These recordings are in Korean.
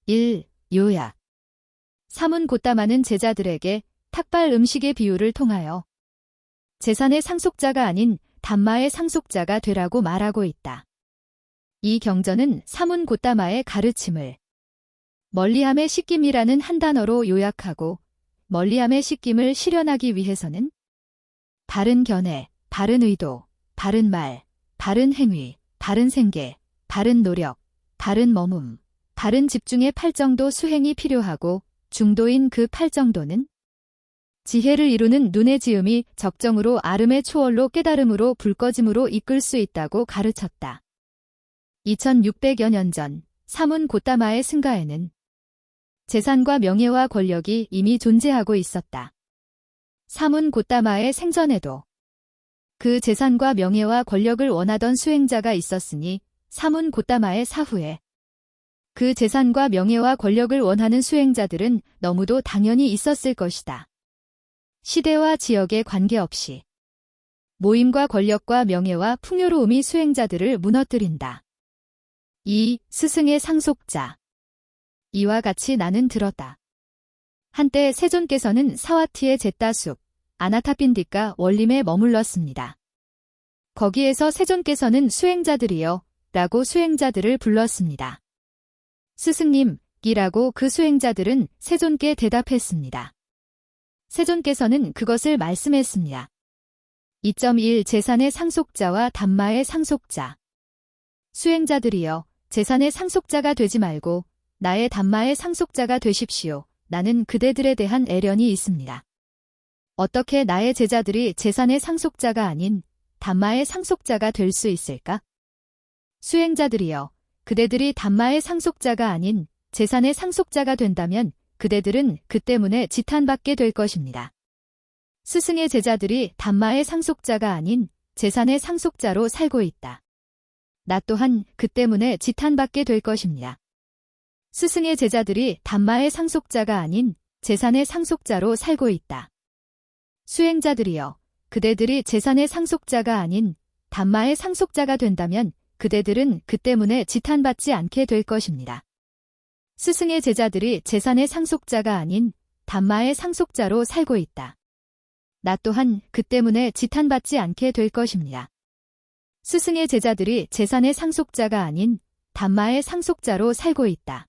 1. 요약. 사문 곧다마는 제자들에게 탁발 음식의 비유를 통하여 제산의 상속자가 아닌 담마의 상속자가 되라고 말하고 있다. 이 경전은 사문 곧다마의 가르침을 멀리함의 씻김이라는 한 단어로 요약하고 멀리함의 씻김을 실현하기 위해서는 바른 견해, 바른 의도, 바른 말, 바른 행위, 바른 생계, 바른 노력, 바른 머문, 바른 집중의 8정도 수행이 필요하고 중도인 그 8정도는 지혜를 이루는 눈의 지음이 적정으로 아름의 초월로 깨달음으로 불꺼짐으로 이끌 수 있다고 가르쳤다. 2600여 년 전 사문 곧다마의 승가에는 재산과 명예와 권력이 이미 존재하고 있었다. 사문 곧다마의 생전에도 그 재산과 명예와 권력을 원하던 수행자가 있었으니 사문 곧다마의 사후에 그 재산과 명예와 권력을 원하는 수행자들은 너무도 당연히 있었을 것이다. 시대와 지역에 관계없이 모임과 권력과 명예와 풍요로움이 수행자들을 무너뜨린다. 2. 스승의 상속자. 이와 같이 나는 들었다. 한때 세존께서는 사와티의 제따숲, 아나타핀디카 원림에 머물렀습니다. 거기에서 세존께서는 수행자들이여 라고 수행자들을 불렀습니다. 스승님이라고 그 수행자들은 세존께 대답했습니다. 세존께서는 그것을 말씀했습니다. 2.1 재산의 상속자와 담마의 상속자. 수행자들이여 재산의 상속자가 되지 말고 나의 담마의 상속자가 되십시오. 나는 그대들에 대한 애련이 있습니다. 어떻게 나의 제자들이 재산의 상속자가 아닌 담마의 상속자가 될 수 있을까? 수행자들이여 그대들이 담마의 상속자가 아닌 재산의 상속자가 된다면 그대들은 그 때문에 지탄받게 될 것입니다. 스승의 제자들이 담마의 상속자가 아닌 재산의 상속자로 살고 있다. 나 또한 그 때문에 지탄받게 될 것입니다. 스승의 제자들이 담마의 상속자가 아닌 재산의 상속자로 살고 있다. 수행자들이여 그대들이 재산의 상속자가 아닌 담마의 상속자가 된다면 그대들은 그 때문에 지탄받지 않게 될 것입니다. 스승의 제자들이 재산의 상속자가 아닌 담마의 상속자로 살고 있다. 나 또한 그 때문에 지탄받지 않게 될 것입니다. 스승의 제자들이 재산의 상속자가 아닌 담마의 상속자로 살고 있다.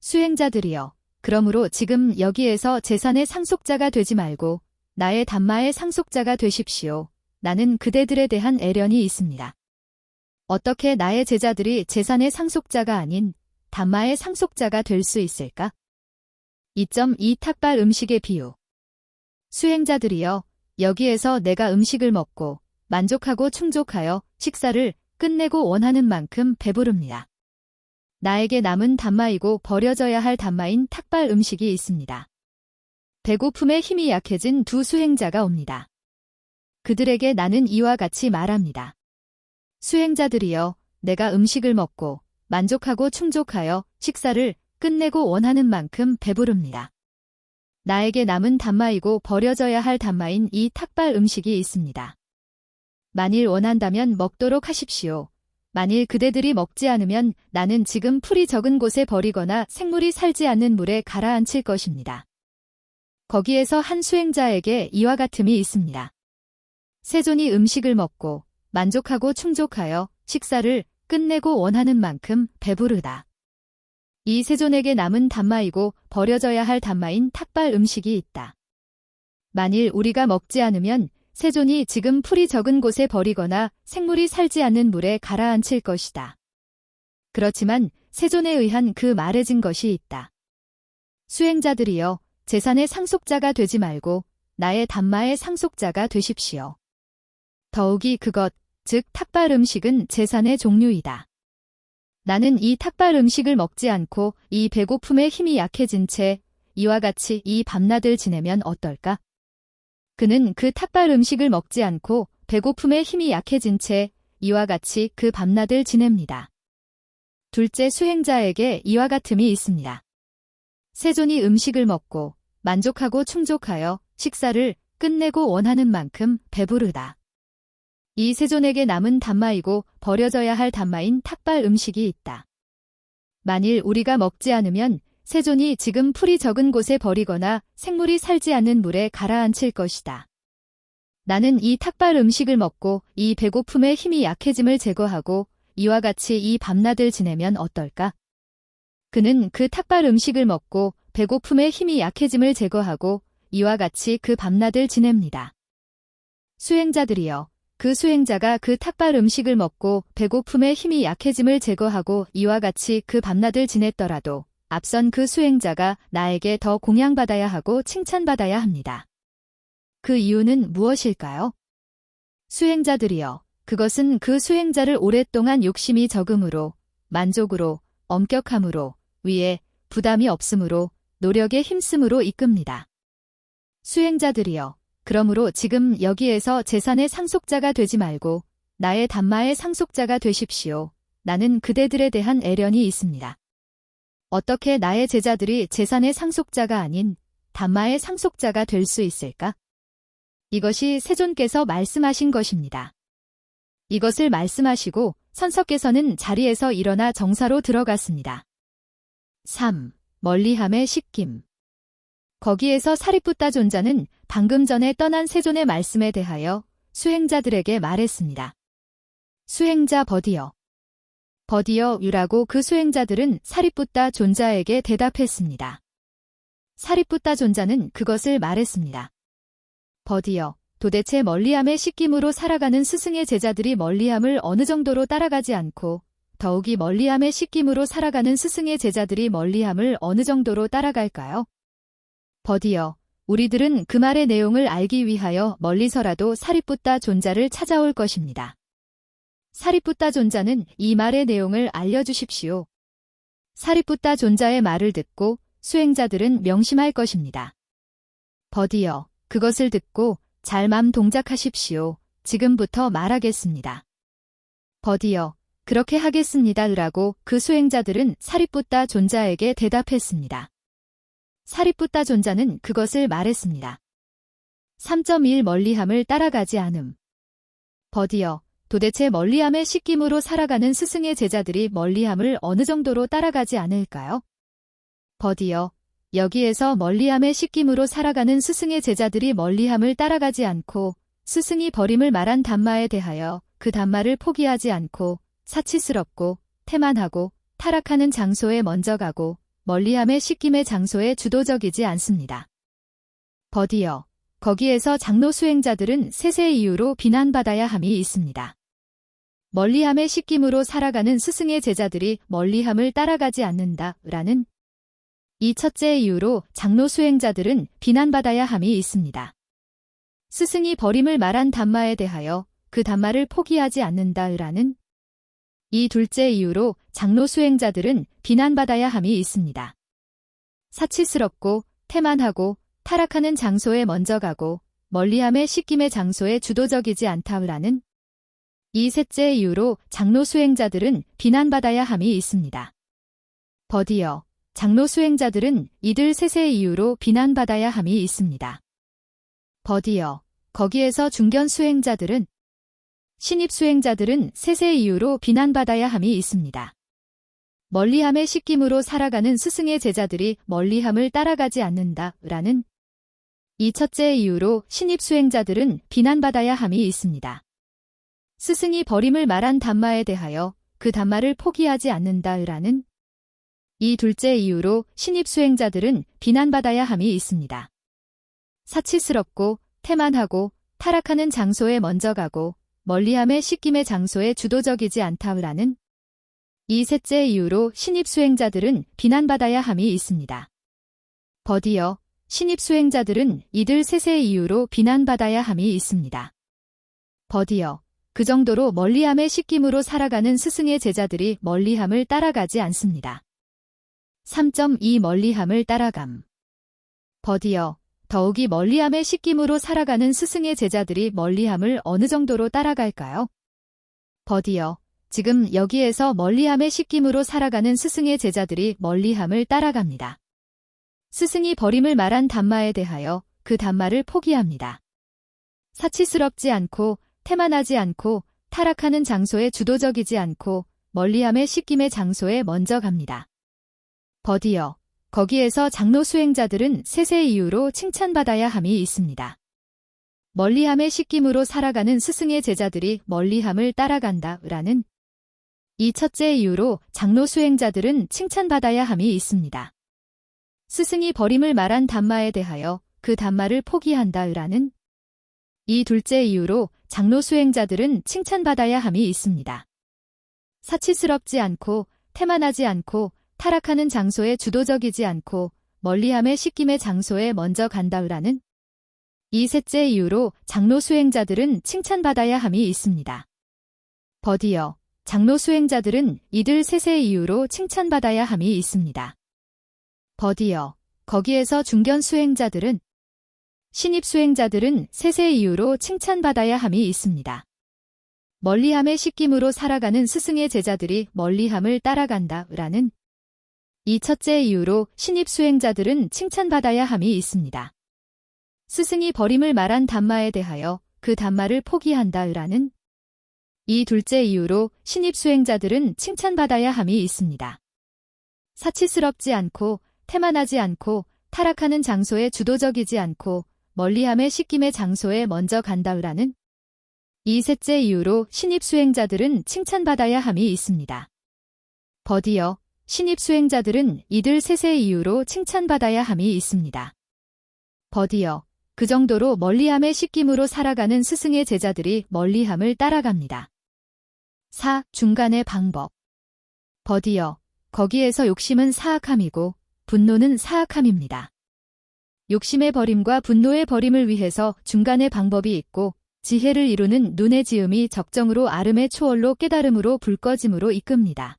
수행자들이여 그러므로 지금 여기에서 재산의 상속자가 되지 말고 나의 담마의 상속자가 되십시오. 나는 그대들에 대한 애련이 있습니다. 어떻게 나의 제자들이 재산의 상속자가 아닌 담마의 상속자가 될 수 있을까? 2.2 탁발 음식의 비유. 수행자들이여 여기에서 내가 음식을 먹고 만족하고 충족하여 식사를 끝내고 원하는 만큼 배부릅니다. 나에게 남은 담마이고 버려져야 할 담마인 탁발 음식이 있습니다. 배고픔에 힘이 약해진 두 수행자가 옵니다. 그들에게 나는 이와 같이 말합니다. 수행자들이여 내가 음식을 먹고 만족하고 충족하여 식사를 끝내고 원하는 만큼 배부릅니다. 나에게 남은 담마이고 버려져야 할 담마인 이 탁발 음식이 있습니다. 만일 원한다면 먹도록 하십시오. 만일 그대들이 먹지 않으면 나는 지금 풀이 적은 곳에 버리거나 생물이 살지 않는 물에 가라앉힐 것입니다. 거기에서 한 수행자에게 이와 같음이 있습니다. 세존이 음식을 먹고 만족하고 충족하여 식사를 끝내고 원하는 만큼 배부르다. 이 세존에게 남은 담마이고 버려져야 할 담마인 탁발 음식이 있다. 만일 우리가 먹지 않으면 세존이 지금 풀이 적은 곳에 버리거나 생물이 살지 않는 물에 가라앉힐 것이다. 그렇지만 세존에 의한 그 말해진 것이 있다. 수행자들이여 재산의 상속자가 되지 말고 나의 담마의 상속자가 되십시오. 더욱이 그것, 즉 탁발 음식은 재산의 종류이다. 나는 이 탁발 음식을 먹지 않고 이 배고픔에 힘이 약해진 채 이와 같이 이 밤낮을 지내면 어떨까? 그는 그 탁발 음식을 먹지 않고 배고픔에 힘이 약해진 채 이와 같이 그 밤낮을 지냅니다. 둘째 수행자에게 이와 같음이 있습니다. 세존이 음식을 먹고 만족하고 충족하여 식사를 끝내고 원하는 만큼 배부르다. 이 세존에게 남은 담마이고 버려져야 할 담마인 탁발 음식이 있다. 만일 우리가 먹지 않으면 세존이 지금 풀이 적은 곳에 버리거나 생물이 살지 않는 물에 가라앉힐 것이다. 나는 이 탁발 음식을 먹고 이 배고픔의 힘이 약해짐을 제거하고 이와 같이 이 밤낮을 지내면 어떨까? 그는 그 탁발 음식을 먹고 배고픔의 힘이 약해짐을 제거하고 이와 같이 그 밤낮을 지냅니다. 수행자들이여, 그 수행자가 그 탁발 음식을 먹고 배고픔의 힘이 약해짐을 제거하고 이와 같이 그 밤낮을 지냈더라도 앞선 그 수행자가 나에게 더 공양받아야 하고 칭찬받아야 합니다. 그 이유는 무엇일까요? 수행자들이여, 그것은 그 수행자를 오랫동안 욕심이 적음으로, 만족으로, 엄격함으로, 위에 부담이 없음으로, 노력에 힘씀으로 이끕니다. 수행자들이여, 그러므로 지금 여기에서 재산의 상속자가 되지 말고 나의 담마의 상속자가 되십시오. 나는 그대들에 대한 애련이 있습니다. 어떻게 나의 제자들이 재산의 상속자가 아닌 담마의 상속자가 될 수 있을까? 이것이 세존께서 말씀하신 것입니다. 이것을 말씀하시고 선석께서는 자리에서 일어나 정사로 들어갔습니다. 3. 멀리함의 식김. 거기에서 사리푸타 존자는 방금 전에 떠난 세존의 말씀에 대하여 수행자들에게 말했습니다. 수행자 버디어. 버디어 유라고 그 수행자들은 사리푸타 존자에게 대답했습니다. 사리푸타 존자는 그것을 말했습니다. 버디어, 도대체 멀리함의 식김으로 살아가는 스승의 제자들이 멀리함을 어느 정도로 따라가지 않고 더욱이 멀리함의 식김으로 살아가는 스승의 제자들이 멀리함을 어느 정도로 따라갈까요? 버디어, 우리들은 그 말의 내용을 알기 위하여 멀리서라도 사리푸타 존자를 찾아올 것입니다. 사리푸타 존자는 이 말의 내용을 알려주십시오. 사리푸타 존자의 말을 듣고 수행자들은 명심할 것입니다. 버디어, 그것을 듣고 잘 맘 동작하십시오. 지금부터 말하겠습니다. 버디어, 그렇게 하겠습니다. 라고 그 수행자들은 사리푸타 존자에게 대답했습니다. 사리푸타 존자는 그것을 말했습니다. 3.1 멀리함을 따라가지 않음. 버디어, 도대체 멀리함의 식김으로 살아가는 스승의 제자들이 멀리함을 어느 정도로 따라가지 않을까요? 버디어, 여기에서 멀리함의 식김으로 살아가는 스승의 제자들이 멀리함을 따라가지 않고 스승이 버림을 말한 담마에 대하여 그 담마를 포기하지 않고 사치스럽고 태만하고 타락하는 장소에 먼저 가고 멀리함의 식김의 장소에 주도적이지 않습니다. 버디어, 거기에서 장로 수행자들은 셋의 이유로 비난받아야 함이 있습니다. 멀리함의 식김으로 살아가는 스승의 제자들이 멀리함을 따라가지 않는다 라는 이 첫째 이유로 장로 수행자들은 비난받아야 함이 있습니다. 스승이 버림을 말한 담마에 대하여 그 담마를 포기하지 않는다 라는 이 둘째 이유로 장로 수행자들은 비난받아야 함이 있습니다. 사치스럽고 태만하고 타락하는 장소에 먼저 가고 멀리함의 식김의 장소에 주도적이지 않다라는 이 셋째 이유로 장로 수행자들은 비난받아야 함이 있습니다. 버디어, 장로 수행자들은 이들 셋의 이유로 비난받아야 함이 있습니다. 버디어, 거기에서 중견 수행자들은 신입 수행자들은 셋의 이유로 비난받아야 함이 있습니다. 멀리함의 식김으로 살아가는 스승의 제자들이 멀리함을 따라가지 않는다 라는 이 첫째 이유로 신입 수행자들은 비난받아야 함이 있습니다. 스승이 버림을 말한 담마에 대하여 그 담마를 포기하지 않는다 라는 이 둘째 이유로 신입 수행자들은 비난받아야 함이 있습니다. 사치스럽고 태만하고 타락하는 장소에 먼저 가고 멀리함의 식김의 장소에 주도적이지 않다라는 이 셋째 이유로 신입 수행자들은 비난받아야 함이 있습니다. 버디어, 신입 수행자들은 이들 셋의 이유로 비난받아야 함이 있습니다. 버디어, 그 정도로 멀리함의 식김으로 살아가는 스승의 제자들이 멀리함을 따라가지 않습니다. 3.2 멀리함을 따라감. 버디어, 더욱이 멀리함의 식김으로 살아가는 스승의 제자들이 멀리함을 어느 정도로 따라갈까요? 버디어, 지금 여기에서 멀리함의 식김으로 살아가는 스승의 제자들이 멀리함을 따라갑니다. 스승이 버림을 말한 담마에 대하여 그 담마를 포기합니다. 사치스럽지 않고 태만하지 않고 타락하는 장소에 주도적이지 않고 멀리함의 식김의 장소에 먼저 갑니다. 버디어. 거기에서 장로 수행자들은 셋의 이유로 칭찬받아야 함이 있습니다. 멀리함의 씻김으로 살아가는 스승의 제자들이 멀리함을 따라간다. 라는 이 첫째 이유로 장로 수행자들은 칭찬받아야 함이 있습니다. 스승이 버림을 말한 담마에 대하여 그 담마를 포기한다. 라는 이 둘째 이유로 장로 수행자들은 칭찬받아야 함이 있습니다. 사치스럽지 않고 태만하지 않고 타락하는 장소에 주도적이지 않고 멀리함의 씻김의 장소에 먼저 간다라는 이 셋째 이유로 장로 수행자들은 칭찬받아야 함이 있습니다. 버디어. 장로 수행자들은 이들 셋의 이유로 칭찬받아야 함이 있습니다. 버디어. 거기에서 중견 수행자들은 신입 수행자들은 셋의 이유로 칭찬받아야 함이 있습니다. 멀리함의 씻김으로 살아가는 스승의 제자들이 멀리함을 따라간다. 라는 이 첫째 이유로 신입 수행자들은 칭찬받아야 함이 있습니다. 스승이 버림을 말한 담마에 대하여 그 담마를 포기한다. 라는 이 둘째 이유로 신입 수행자들은 칭찬받아야 함이 있습니다. 사치스럽지 않고 태만하지 않고 타락하는 장소에 주도적이지 않고 멀리함의 씻김의 장소에 먼저 간다라는 이 셋째 이유로 신입 수행자들은 칭찬받아야 함이 있습니다. 버디어. 신입 수행자들은 이들 셋의 이유로 칭찬받아야 함이 있습니다. 버디어. 그 정도로 멀리함의 씻김으로 살아가는 스승의 제자들이 멀리함을 따라갑니다. 4. 중간의 방법. 버디어. 거기에서 욕심은 사악함이고 분노는 사악함입니다. 욕심의 버림과 분노의 버림을 위해서 중간의 방법이 있고 지혜를 이루는 눈의 지음이 적정으로 아름의 초월로 깨달음으로 불 꺼짐으로 이끕니다.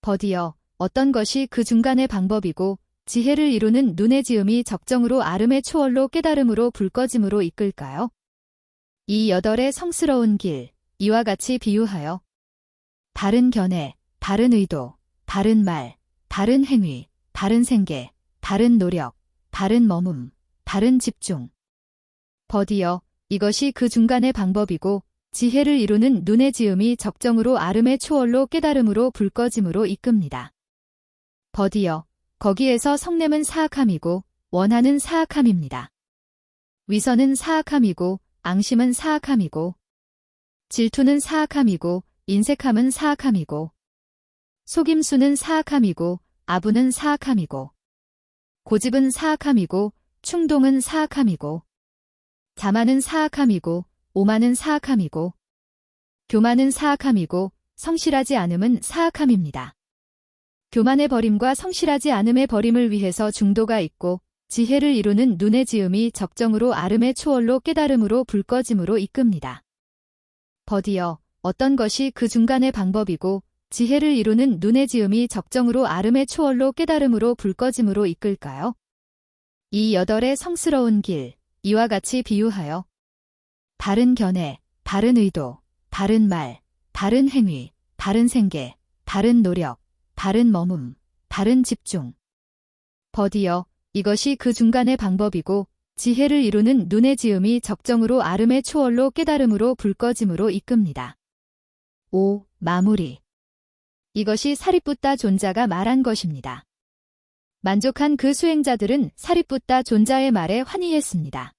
버디어. 어떤 것이 그 중간의 방법이고 지혜를 이루는 눈의 지음이 적정으로 아름의 초월로 깨달음으로 불 꺼짐으로 이끌까요? 이 여덟의 성스러운 길, 이와 같이 비유하여 바른 견해, 바른 의도, 바른 말, 바른 행위, 바른 생계, 바른 노력, 바른 머문, 바른 집중. 버디어. 이것이 그 중간의 방법이고 지혜를 이루는 눈의 지음이 적정으로 아름의 초월로 깨달음으로 불 꺼짐으로 이끕니다. 버디어. 거기에서 성냄은 사악함이고 원하는 사악함입니다. 위선은 사악함이고 앙심은 사악함이고 질투는 사악함이고 인색함은 사악함이고 속임수는 사악함이고 아부는 사악함이고 고집은 사악함이고 충동은 사악함이고 자만은 사악함이고 오만은 사악함이고 교만은 사악함이고 성실하지 않음은 사악함입니다. 교만의 버림과 성실하지 않음의 버림을 위해서 중도가 있고 지혜를 이루는 눈의 지음이 적정으로 아름의 초월로 깨달음으로 불 꺼짐으로 이끕니다. 버디어. 어떤 것이 그 중간의 방법이고 지혜를 이루는 눈의 지음이 적정으로 아름의 초월로 깨달음으로 불 꺼짐으로 이끌까요? 이 여덟의 성스러운 길, 이와 같이 비유하여 바른 견해, 바른 의도, 바른 말, 바른 행위, 바른 생계, 바른 노력, 바른 머문, 바른 집중. 버디어. 이것이 그 중간의 방법이고 지혜를 이루는 눈의 지음이 적정으로 아름의 초월로 깨달음으로 불 꺼짐으로 이끕니다. 5. 마무리. 이것이 사리뿌따 존자가 말한 것입니다. 만족한 그 수행자들은 사리뿌따 존자의 말에 환희했습니다.